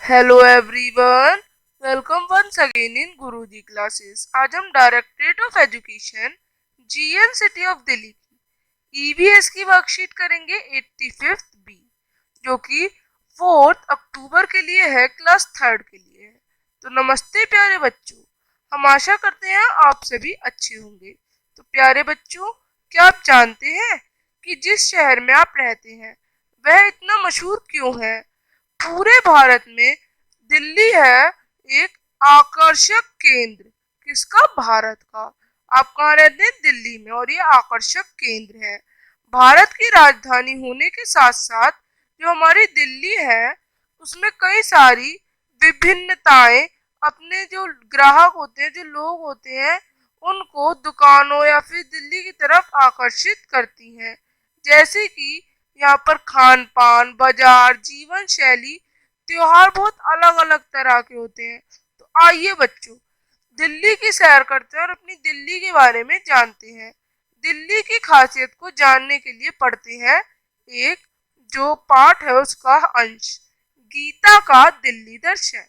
Hello everyone, welcome once again in Guruji classes. आज हम directorate of education GN city of Delhi की EVS की worksheet करेंगे 85th बी, जो कि 4 अक्टूबर के लिए है, क्लास 3rd के लिए है। तो नमस्ते प्यारे बच्चों, हम आशा करते हैं आप सभी अच्छे होंगे। तो प्यारे बच्चों, क्या आप जानते हैं कि जिस शहर में आप रहते हैं वह इतना मशहूर क्यों है? पूरे भारत में दिल्ली है एक आकर्षक केंद्र। किसका? भारत का। आप कहाँ रहते हैं? दिल्ली में, और ये आकर्षक केंद्र है। भारत की राजधानी होने के साथ साथ जो हमारी दिल्ली है उसमें कई सारी विभिन्नताएं अपने जो ग्राहक होते हैं, जो लोग होते हैं, उनको दुकानों या फिर दिल्ली की तरफ आकर्षित करती हैं। जैसे कि यहाँ पर खान पान, बाजार, जीवन शैली, त्योहार बहुत अलग अलग तरह के होते हैं। तो आइए बच्चों, दिल्ली की सैर करते हैं और अपनी दिल्ली के बारे में जानते हैं। दिल्ली की खासियत को जानने के लिए पढ़ते हैं एक जो पाठ है उसका अंश, गीता का दिल्ली दर्शन।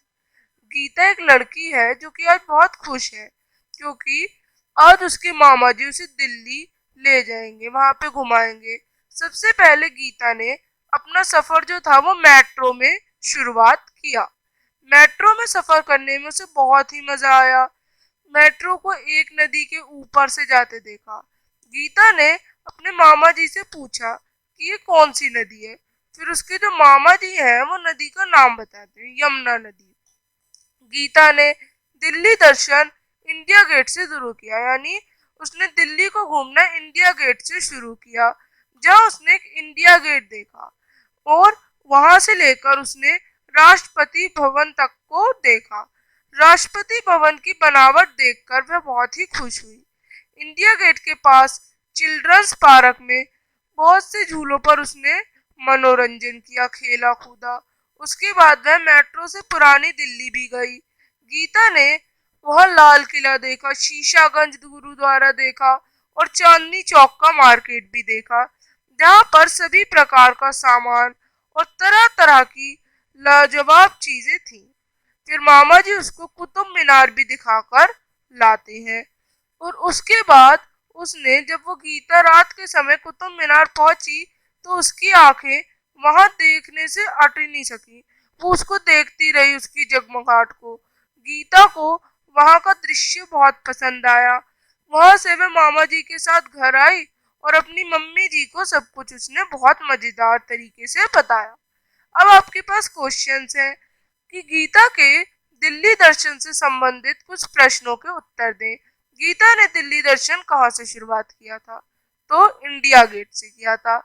गीता एक लड़की है जो कि आज बहुत खुश है क्योंकि आज उसके मामा जी उसे दिल्ली ले जाएंगे, वहां पे घुमाएंगे। सबसे पहले गीता ने अपना सफर जो था वो मेट्रो में शुरुआत किया। मेट्रो में सफर करने में उसे बहुत ही मजा आया। मेट्रो को एक नदी के ऊपर से जाते देखा। गीता ने अपने मामा जी से पूछा कि ये कौन सी नदी है। फिर उसके जो मामा जी हैं वो नदी का नाम बताते हैं, यमुना नदी। गीता ने दिल्ली दर्शन इंडिया गेट से शुरू किया, यानी उसने दिल्ली को घूमना इंडिया गेट से शुरू किया, जहां उसने एक इंडिया गेट देखा और वहां से लेकर उसने राष्ट्रपति भवन तक को देखा। राष्ट्रपति भवन की बनावट देखकर वह बहुत ही खुश हुई। इंडिया गेट के पास चिल्ड्रंस पार्क में बहुत से झूलों पर उसने मनोरंजन किया, खेला कूदा। उसके बाद वह मेट्रो से पुरानी दिल्ली भी गई। गीता ने वह लाल किला देखा, शीशागंज गुरुद्वारा देखा और चांदनी चौक का मार्केट भी देखा, जहाँ पर सभी प्रकार का सामान और तरह तरह की लाजवाब चीजें थी। फिर मामा जी उसको कुतुब मीनार भी दिखाकर लाते हैं। और उसके बाद उसने, जब वो गीता रात के समय कुतुब मीनार पहुंची, तो उसकी आंखें वहां देखने से अट ही नहीं सकी। वो उसको देखती रही, उसकी जगमगाहट को। गीता को वहां का दृश्य बहुत पसंद आया। वहां से वह मामा जी के साथ घर आई और अपनी मम्मी जी को सब कुछ उसने बहुत मजेदार तरीके से बताया। अब आपके पास क्वेश्चंस हैं कि गीता के दिल्ली दर्शन से संबंधित कुछ प्रश्नों के उत्तर दें। गीता ने दिल्ली दर्शन कहाँ से शुरुआत किया था? तो इंडिया गेट से किया था।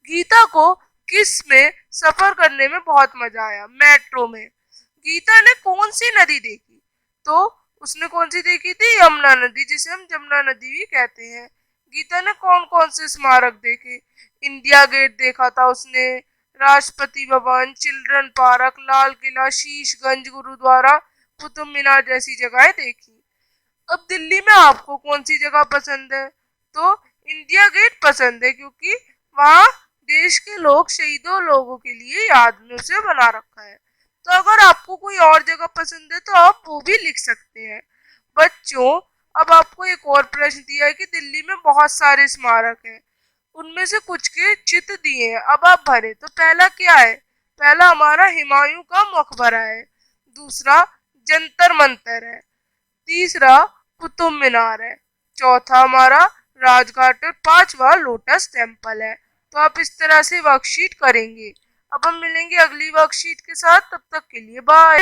गीता को किस में सफर करने में बहुत मजा आया? मेट्रो में। गीता ने कौन सी नदी देखी? तो उसने कौन सी देखी थी? यमुना नदी, जिसे हम जमुना नदी भी कहते हैं। गीता ने कौन कौन से स्मारक देखे? इंडिया गेट देखा था उसने, राष्ट्रपति भवन, चिल्ड्रन पार्क, लाल किला, शीशगंज गुरुद्वारा, कुतुब मीनार जैसी जगहें देखी। अब दिल्ली में आपको कौन सी जगह पसंद है? तो इंडिया गेट पसंद है क्योंकि वहाँ देश के लोग, शहीदों लोगों के लिए याद में उसे बना रखा है। तो अगर आपको कोई और जगह पसंद है तो आप वो भी लिख सकते हैं। बच्चों, अब आपको एक और प्रश्न दिया है कि दिल्ली में बहुत सारे स्मारक हैं, उनमें से कुछ के चित्र दिए हैं, अब आप भरे। तो पहला क्या है? पहला हमारा हुमायूं का मकबरा है। दूसरा जंतर मंतर है। तीसरा कुतुब मीनार है। चौथा हमारा राजघाट और पांचवा लोटस टेम्पल है। तो आप इस तरह से वर्कशीट करेंगे। अब हम मिलेंगे अगली वर्कशीट के साथ, तब तक के लिए बाय।